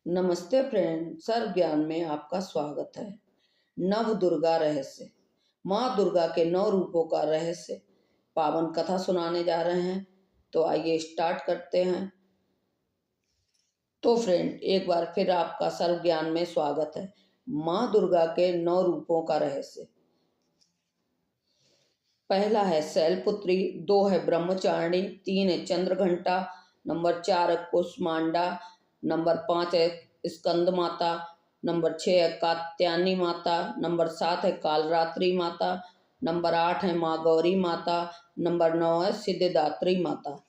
नमस्ते फ्रेंड, सर्व ज्ञान में आपका स्वागत है। नव दुर्गा रहस्य, माँ दुर्गा के 9 रूपों का रहस्य पावन कथा सुनाने जा रहे हैं। तो आइए स्टार्ट करते हैं। तो फ्रेंड, एक बार फिर आपका सर्व ज्ञान में स्वागत है। माँ दुर्गा के 9 रूपों का रहस्य। पहला है शैलपुत्री, 2 है ब्रह्मचारिणी, 3 है चंद्रघंटा, नंबर 4 है कुष्मांडा, नंबर 5 है स्कंद माता, नंबर 6 है कात्यायनी माता, नंबर 7 है कालरात्रि माता, नंबर 8 है माँ गौरी माता, नंबर 9 है सिद्धिदात्री माता।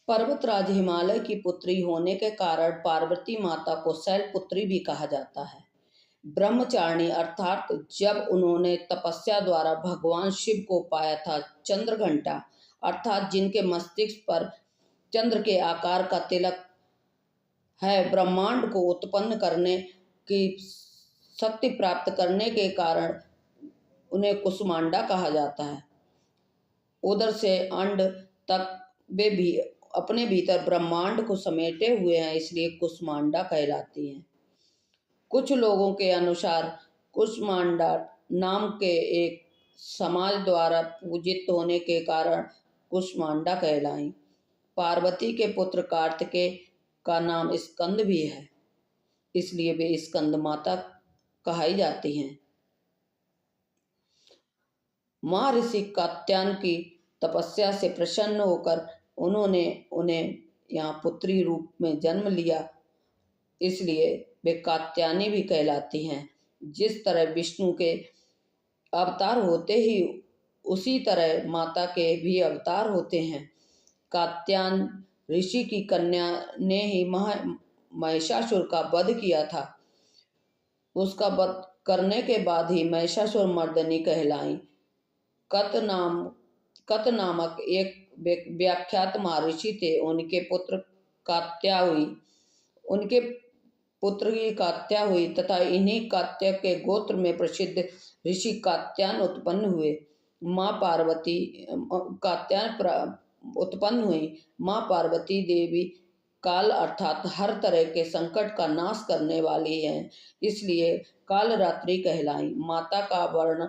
पर्वतराज हिमालय की पुत्री होने के कारण पार्वती माता को शैलपुत्री भी कहा जाता है। ब्रह्मचारिणी अर्थात जब उन्होंने तपस्या द्वारा भगवान शिव को पाया था। चंद्रघंटा अर्थात जिनके मस्तिष्क पर चंद्र के आकार का तिलक है, ब्रह्मांड को उत्पन्न करने की शक्ति प्राप्त करने के कारण उन्हें कुष्मांडा कहा जाता है। उदर से अंड तक वे भी अपने भीतर ब्रह्मांड को समेटे हुए हैं, इसलिए कुष्मांडा कहलाती हैं। कुछ लोगों के अनुसार कुष्मांडा नाम के एक समाज द्वारा पूजित होने के कारण कुष्मांडा कहलाई। पार्वती के पुत्र कार्तिकेय का नाम स्कंद भी है, इसलिए वे स्कंद माता कहाई जाती हैं। माँ ऋषि कात्यायन की तपस्या से प्रसन्न होकर उन्होंने उन्हें यहाँ पुत्री रूप में जन्म लिया, इसलिए वे कात्यायनी भी कहलाती हैं। जिस तरह विष्णु के अवतार होते ही उसी तरह माता के भी अवतार होते हैं। कात्यायन ऋषि की कन्या ने ही महिषासुर का वध किया था। उसका वध करने के बाद ही महिषासुर मर्दनी कहलाई। कत नामक एक व्याख्यात महर्षि थे। उनके पुत्र कात्या हुई तथा इन्हीं कात्या के गोत्र में प्रसिद्ध ऋषि कात्यायन उत्पन्न हुए। माँ पार्वती देवी काल अर्थात हर तरह के संकट का नाश करने वाली हैं, इसलिए कालरात्रि कहलाई। माता का वर्ण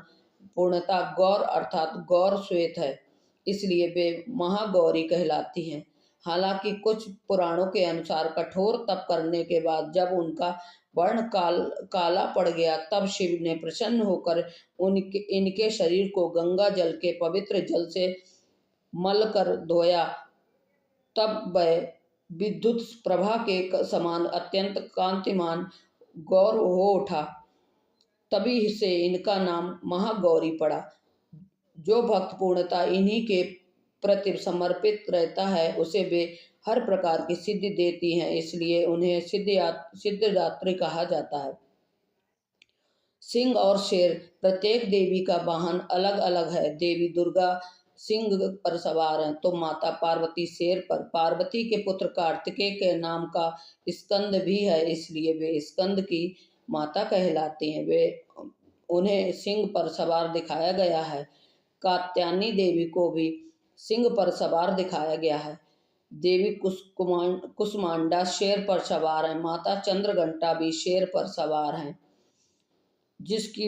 पूर्णतः गौर अर्थात गौर श्वेत है, इसलिए वे महागौरी कहलाती हैं। हालांकि कुछ पुराणों के अनुसार कठोर तप करने के बाद जब उनका वर्ण काला पड़ गया, तब शिव ने प्रसन्न होकर इनके शरीर को गंगा जल के पवित्र जल से मल कर धोया। तब वह विद्युत प्रभा के समान अत्यंत कांतिमान गौर हो उठा। तभी से इनका नाम महागौरी पड़ा। जो भक्त पूर्णता इन्हीं के प्रति समर्पित रहता है, उसे वे हर प्रकार की सिद्धि देती हैं, इसलिए उन्हें सिद्धिदात्री कहा जाता है। सिंह और शेर, प्रत्येक देवी का वाहन अलग अलग है। देवी दुर्गा सिंह पर सवार हैं तो माता पार्वती शेर पर। पार्वती के पुत्र कार्तिकेय के नाम का स्कंद भी है, इसलिए वे स्कंद की माता कहलाती हैं। उन्हें सिंह पर सवार दिखाया गया है। कात्यायनी देवी को भी सिंह पर सवार दिखाया गया है। देवी कुष्मांडा शेर पर सवार है। माता चंद्रघंटा भी शेर पर सवार हैं। जिनकी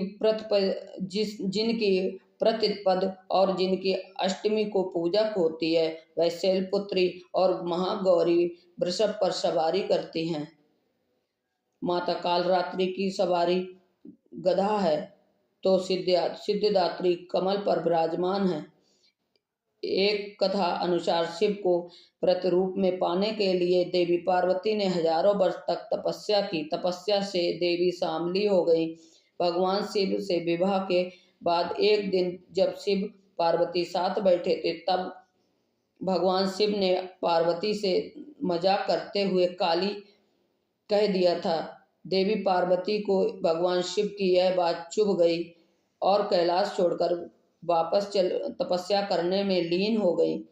प्रतिपद और जिनकी अष्टमी को पूजक होती है, वह शैलपुत्री और महागौरी वृषभ पर सवारी करती हैं। माता कालरात्रि की सवारी गधा है तो सिद्धिदात्री कमल पर विराजमान है। एक कथा अनुसार शिव को प्रतिरूप में पाने के लिए देवी पार्वती ने हजारों वर्ष तक तपस्या की। तपस्या से देवी शामली हो गई। भगवान शिव से विवाह के बाद एक दिन जब शिव पार्वती साथ बैठे थे, तब भगवान शिव ने पार्वती से मजाक करते हुए काली कह दिया था। देवी पार्वती को भगवान शिव की यह बात चुभ गई और कैलाश छोड़कर वापस तपस्या करने में लीन हो गई।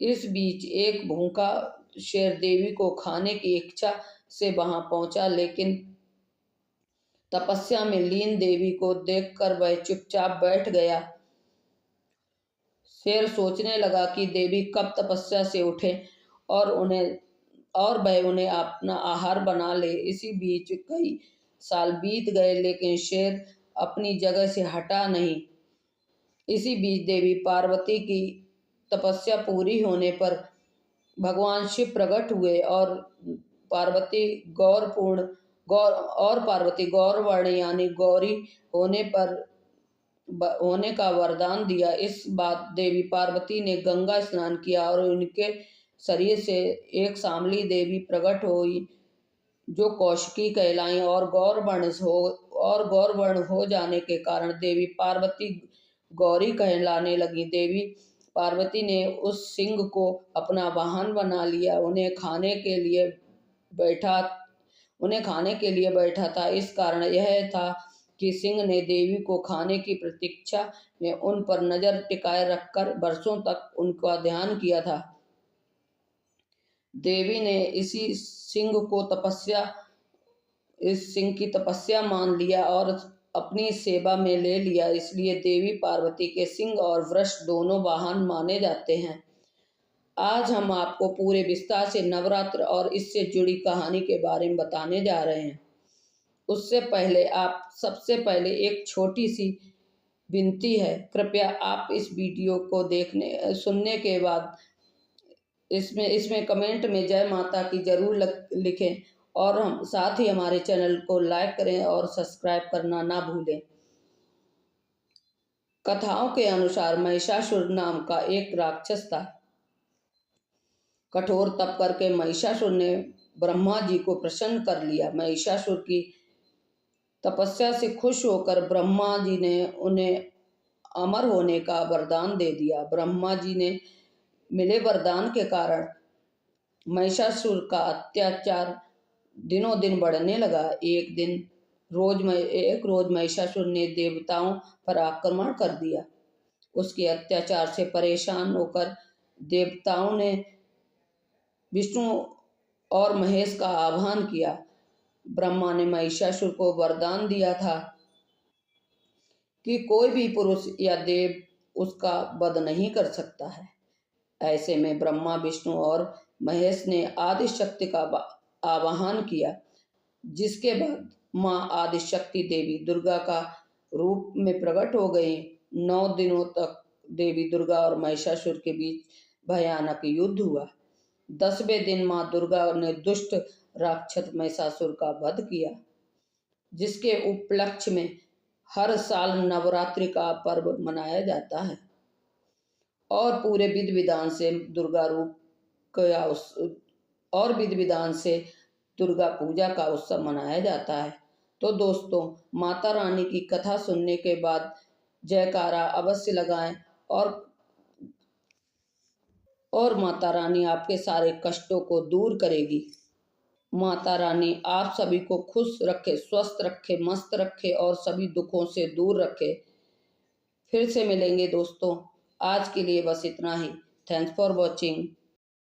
इस बीच एक भूखा शेर देवी को खाने की इच्छा से वहां पहुंचा, लेकिन तपस्या में लीन देवी को देखकर वह चुपचाप बैठ गया। शेर सोचने लगा कि देवी कब तपस्या से उठे और उन्हें और वह उन्हें अपना आहार बना ले। इसी बीच कई साल बीत गए, लेकिन शेर अपनी जगह से हटा नहीं। इसी बीच देवी पार्वती की तपस्या पूरी होने पर भगवान शिव प्रकट हुए और पार्वती पार्वती गौरवर्ण यानी गौरी होने पर होने का वरदान दिया। इस बाद देवी पार्वती ने गंगा स्नान किया और उनके शरीर से एक शामली देवी प्रकट हुई जो कौशिकी कहलाई और गौरवर्ण हो जाने के कारण देवी पार्वती गौरी कहलाने लगी। देवी पार्वती ने उस सिंह को अपना वाहन बना लिया। उन्हें खाने के लिए बैठा था। इस कारण यह था कि सिंह ने देवी को खाने की प्रतीक्षा में उन पर नजर टिकाए रखकर वर्षों तक उनका ध्यान किया था। देवी ने इस सिंह की तपस्या मान लिया और अपनी सेवा में ले लिया। इसलिए देवी पार्वती के सिंह और वृष दोनों वाहन माने जाते हैं। आज हम आपको पूरे विस्तार से नवरात्र और इससे जुड़ी कहानी के बारे में बताने जा रहे हैं। उससे पहले सबसे पहले एक छोटी सी विनती है, कृपया आप इस वीडियो को सुनने के बाद इसमें कमेंट में जय माता की जरूर लिखें और हम साथ ही हमारे चैनल को लाइक करें और सब्सक्राइब करना ना भूलें। कथाओं के अनुसार महिषासुर नाम का एक राक्षस था। कठोर तप करके महिषासुर ने ब्रह्मा जी को प्रसन्न कर लिया। महिषासुर की तपस्या से खुश होकर ब्रह्मा जी ने उन्हें अमर होने का वरदान दे दिया। ब्रह्मा जी ने मिले वरदान के कारण महिषासुर का अत्याचार दिनों दिन बढ़ने लगा। एक रोज महिषासुर ने देवताओं पर आक्रमण कर दिया। उसके अत्याचार से परेशान होकर देवताओं ने विष्णु और महेश का आह्वान किया। ब्रह्मा ने महिषासुर को वरदान दिया था कि कोई भी पुरुष या देव उसका वध नहीं कर सकता है। ऐसे में ब्रह्मा, विष्णु और महेश ने आदिशक्ति का आवाहन किया, जिसके बाद मां आदिशक्ति देवी दुर्गा का रूप में प्रकट हो गई। 9 दिनों तक देवी दुर्गा और महिषासुर के बीच भयानक युद्ध हुआ। 10वें दिन मां दुर्गा ने दुष्ट राक्षस महिषासुर का वध किया, जिसके उपलक्ष्य में हर साल नवरात्रि का पर्व मनाया जाता है और पूरे विधि विधान से दुर्गा पूजा का उत्सव मनाया जाता है। तो दोस्तों, माता रानी की कथा सुनने के बाद जयकारा अवश्य लगाएं और माता रानी आपके सारे कष्टों को दूर करेगी। माता रानी आप सभी को खुश रखे, स्वस्थ रखे, मस्त रखे और सभी दुखों से दूर रखे। फिर से मिलेंगे दोस्तों। आज के लिए बस इतना ही। Thanks for watching.